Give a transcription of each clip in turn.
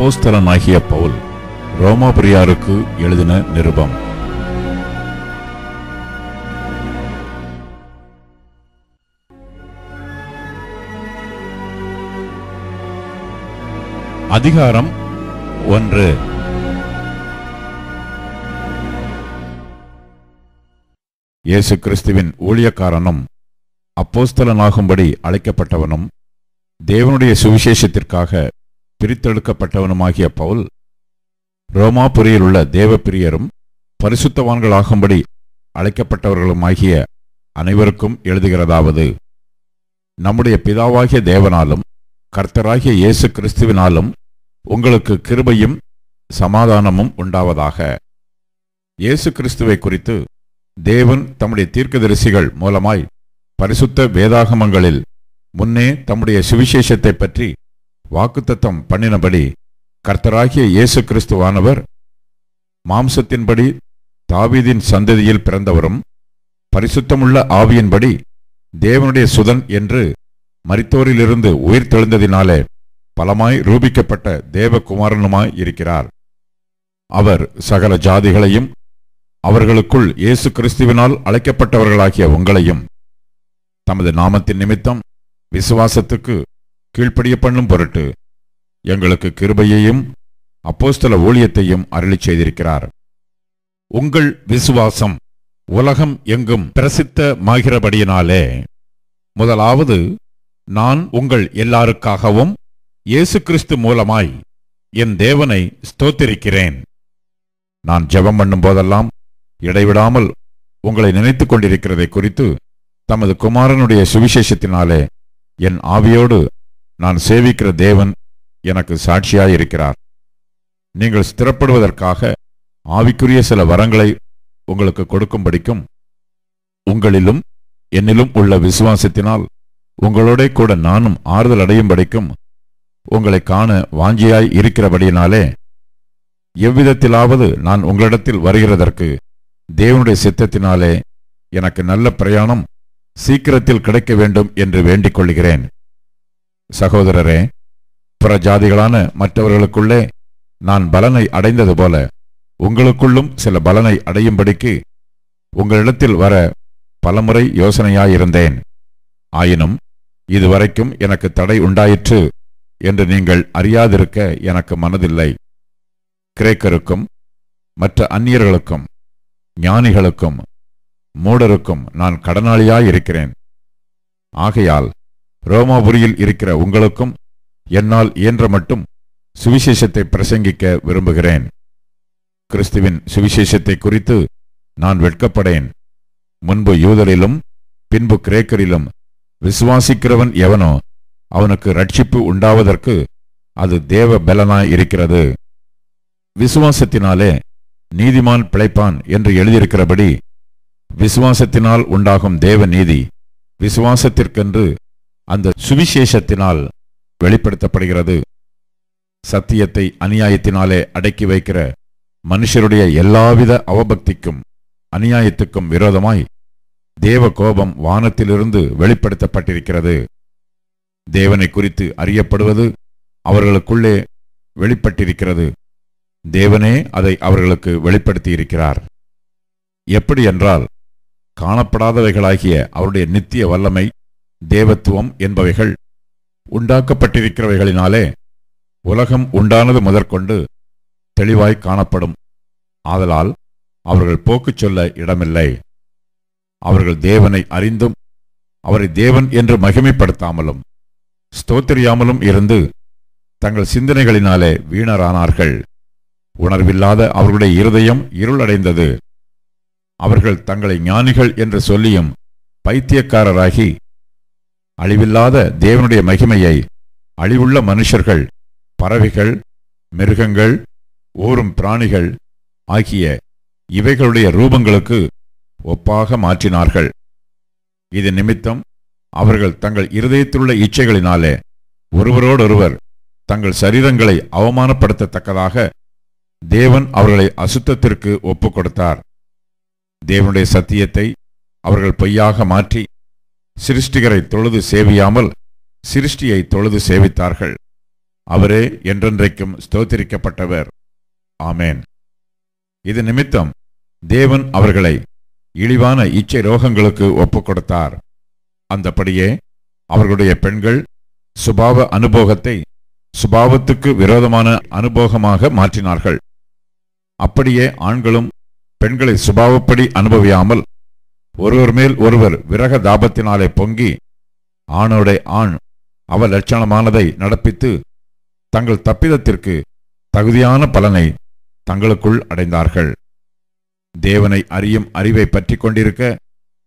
அப்போஸ்தலனாகிய பவுல் ரோமாபுரியாருக்கு எழுதின நிருபம். அதிகாரம் 1. இயேசு கிறிஸ்துவின் ஊழியக்காரனும் அப்போஸ்தலனாகும்படி அழைக்கப்பட்டவனும் தேவனுடைய சுவிசேஷத்திற்காக பிரித்தெடுக்கப்பட்டவனுமாகிய பவுல் ரோமாபுரியில் உள்ள தேவப்பிரியரும் பரிசுத்தவான்களாகும்படி அழைக்கப்பட்டவர்களுமாகிய அனைவருக்கும் எழுதுகிறதாவது: நம்முடைய பிதாவாகிய தேவனாலும் கர்த்தராகிய இயேசு கிறிஸ்துவினாலும் உங்களுக்கு கிருபையும் சமாதானமும் உண்டாவதாக. இயேசு கிறிஸ்துவை குறித்து தேவன் தம்முடைய தீர்க்கதரிசிகள் மூலமாய் பரிசுத்த வேதாகமங்களில் முன்னே தம்முடைய சுவிசேஷத்தை பற்றி வாக்குத்தத்தம் பண்ணினபடி, கர்த்தராகிய இயேசு கிறிஸ்துவானவர் மாம்சத்தின்படி தாவீதின் சந்ததியில் பிறந்தவரும் பரிசுத்தமுள்ள ஆவியின்படி தேவனுடைய சுதன் என்று மரித்தோரிலிருந்து உயிர் தெழுந்ததினாலே பலமாய் ரூபிக்கப்பட்ட தேவகுமாரனுமாய் இருக்கிறார். அவர் சகல ஜாதிகளையும் அவர்களுக்குள் இயேசு கிறிஸ்துவினால் அழைக்கப்பட்டவர்களாகிய உங்களையும் தமது நாமத்தின் நிமித்தம் விசுவாசத்துக்கு கீழ்ப்படிய பண்ணும் பொருட்டு எங்களுக்கு கிருபையையும் அப்போஸ்தல ஊழியத்தையும் அருளிச் செய்திருக்கிறார். உங்கள் விசுவாசம் உலகம் எங்கும் பிரசித்தமாகிறபடியினாலே முதலாவது நான் உங்கள் எல்லாருக்காகவும் இயேசு கிறிஸ்து மூலமாய் என் தேவனை ஸ்தோத்திரிக்கிறேன். நான் ஜெபம் பண்ணும் போதெல்லாம் இடைவிடாமல் உங்களை நினைத்துக் கொண்டிருக்கிறதை குறித்து தமது குமாரனுடைய சுவிசேஷத்தினாலே என் ஆவியோடு நான் சேவிக்கிற தேவன் எனக்கு சாட்சியாயிருக்கிறார். நீங்கள் ஸ்திரப்படுவதற்காக ஆவிக்குரிய சில வரங்களை உங்களுக்கு கொடுக்கும்படிக்கும் உங்களிலும் என்னிலும் உள்ள விசுவாசத்தினால் உங்களோட கூட நானும் ஆறுதல் அடையும்படிக்கும் உங்களை காண வாஞ்சியாய் இருக்கிறபடியினாலே எவ்விதத்திலாவது நான் உங்களிடத்தில் வருகிறதற்கு தேவனுடைய சித்தத்தினாலே எனக்கு நல்ல பிரயாணம் சீக்கிரத்தில் கிடைக்க வேண்டும் என்று வேண்டிக் கொள்கிறேன். சகோதரரே, புற ஜாதிகளான மற்றவர்களுக்குள்ளே நான் பலனை அடைந்தது போல உங்களுக்குள்ளும் சில பலனை அடையும்படிக்கு உங்களிடத்தில் வர பலமுறை யோசனையாயிருந்தேன். ஆயினும் இதுவரைக்கும் எனக்கு தடை உண்டாயிற்று என்று நீங்கள் அறியாதிருக்க எனக்கு மனதில்லை. கிரேக்கருக்கும் மற்ற அந்நியர்களுக்கும் ஞானிகளுக்கும் மூடருக்கும் நான் கடனாளியாயிருக்கிறேன். ஆகையால் ரோமாபுரியில் இருக்கிற உங்களுக்கும் என்னால் இயன்ற மட்டும் சுவிசேஷத்தை பிரசங்கிக்க விரும்புகிறேன். கிறிஸ்துவின் சுவிசேஷத்தை குறித்து நான் வெட்கப்படேன். முன்பு யூதரிலும் பின்பு கிரேக்கரிலும் விசுவாசிக்கிறவன் எவனோ அவனுக்கு ரட்சிப்பு உண்டாவதற்கு அது தேவ பலனாய் இருக்கிறது. விசுவாசத்தினாலே நீதிமான் பிழைப்பான் என்று எழுதியிருக்கிறபடி விசுவாசத்தினால் உண்டாகும் தேவ நீதி விசுவாசத்திற்கென்று அந்த சுவிசேஷத்தினால் வெளிப்படுத்தப்படுகிறது. சத்தியத்தை அநியாயத்தினாலே அடக்கி வைக்கிற மனுஷருடைய எல்லாவித அவபக்திக்கும் அநியாயத்துக்கும் விரோதமாய் தேவ கோபம் வானத்திலிருந்து வெளிப்படுத்தப்பட்டிருக்கிறது. தேவனை குறித்து அறியப்படுவது அவர்களுக்குள்ளே வெளிப்பட்டிருக்கிறது. தேவனே அதை அவர்களுக்கு வெளிப்படுத்தியிருக்கிறார். எப்படி என்றால், காணப்படாதவைகளாகிய அவருடைய நித்திய வல்லமை, தேவத்துவம் என்பவைகள் உண்டாக்கப்பட்டிருக்கிறவைகளினாலே உலகம் உண்டானது முதற்கொண்டு தெளிவாய் காணப்படும். ஆதலால் அவர்கள் போக்கு சொல்ல இடமில்லை. அவர்கள் தேவனை அறிந்தும் அவரை தேவன் என்று மகிமைப்படுத்தாமலும் ஸ்தோத்திரியாமலும் இருந்து தங்கள் சிந்தனைகளினாலே வீணரானார்கள். உணர்வில்லாத அவர்களுடைய இருதயம் இருளடைந்தது. அவர்கள் தங்களை ஞானிகள் என்று சொல்லியும் பைத்தியக்காரராகி அழிவில்லாத தேவனுடைய மகிமையை அழிவுள்ள மனுஷர்கள், பறவைகள், மிருகங்கள், ஊரும் பிராணிகள் ஆகிய இவைகளுடைய ரூபங்களுக்கு ஒப்பாக மாற்றினார்கள். இது நிமித்தம் அவர்கள் தங்கள் இருதயத்திலுள்ள இச்சைகளினாலே ஒருவரோடொருவர் தங்கள் சரீரங்களை அவமானப்படுத்தத்தக்கதாக தேவன் அவர்களை அசுத்தத்திற்கு ஒப்புக் கொடுத்தார். தேவனுடைய சத்தியத்தை அவர்கள் பொய்யாக மாற்றி சிருஷ்டிகரை தொழுது சேவியாமல் சிருஷ்டியை தொழுது சேவித்தார்கள். அவரே என்றென்றைக்கும் ஸ்தோத்திரிக்கப்பட்டவர். ஆமேன். இது நிமித்தம் தேவன் அவர்களை இழிவான இச்சை ரோகங்களுக்கு ஒப்புக் கொடுத்தார். அந்தபடியே அவர்களுடைய பெண்கள் சுபாவ அனுபோகத்தை சுபாவத்துக்கு விரோதமான அனுபோகமாக மாற்றினார்கள். அப்படியே ஆண்களும் பெண்களை சுபாவப்படி அனுபவியாமல் ஒருவர் மேல் ஒருவர் விரக தாபத்தினாலே பொங்கி ஆணோட ஆண் அவலட்சணமானதை நடப்பித்து தங்கள் தப்பிதத்திற்கு தகுதியான பலனை தங்களுக்குள் அடைந்தார்கள். தேவனை அறியும் அறிவை பற்றி கொண்டிருக்க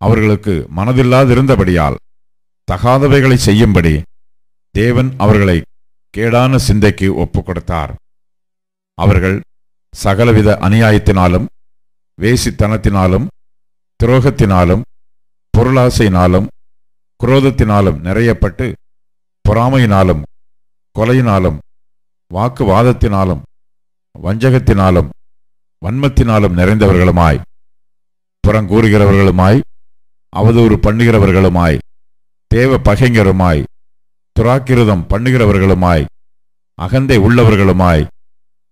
அவர்களுக்கு மனதில்லாதிருந்தபடியால் தகாதவைகளை செய்யும்படி தேவன் அவர்களை கேடான சிந்தைக்கு ஒப்புக் கொடுத்தார். அவர்கள் சகலவித அநியாயத்தினாலும் வேசித்தனத்தினாலும் துரோகத்தினாலும் பொருளாசையினாலும் குரோதத்தினாலும் நிறையப்பட்டு பொறாமையினாலும் கொலையினாலும் வாக்குவாதத்தினாலும் வஞ்சகத்தினாலும் வன்மத்தினாலும் நிறைந்தவர்களுமாய் புறங்கூறுகிறவர்களுமாய் அவதூறு பண்ணுகிறவர்களுமாய் தேவ பகைஞருமாய் துராக்கிருதம் பண்ணுகிறவர்களுமாய் அகந்தை உள்ளவர்களுமாய்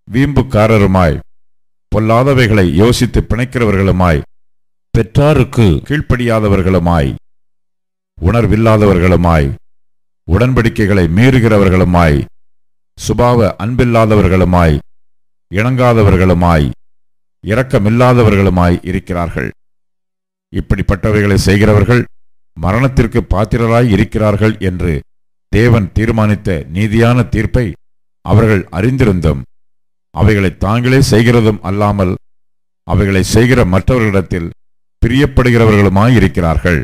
வீம்புக்காரருமாய் பொல்லாதவைகளை யோசித்து பிணைக்கிறவர்களுமாய் பெற்றாருக்கு கீழ்ப்படியாதவர்களுமாய் உணர்வில்லாதவர்களுமாய் உடன்படிக்கைகளை மீறுகிறவர்களுமாய் சுபாவ அன்பில்லாதவர்களுமாய் இணங்காதவர்களுமாய் இரக்கமில்லாதவர்களுமாய் இருக்கிறார்கள். இப்படிப்பட்டவைகளை செய்கிறவர்கள் மரணத்திற்கு பாத்திரராய் இருக்கிறார்கள் என்று தேவன் தீர்மானித்த நீதியான தீர்ப்பை அவர்கள் அறிந்திருந்தும் அவைகளை தாங்களே செய்கிறதும் அல்லாமல் அவைகளை செய்கிற மற்றவர்களிடத்தில் பிரியப்படுகிறவர்களுமாயிருக்கிறார்கள்.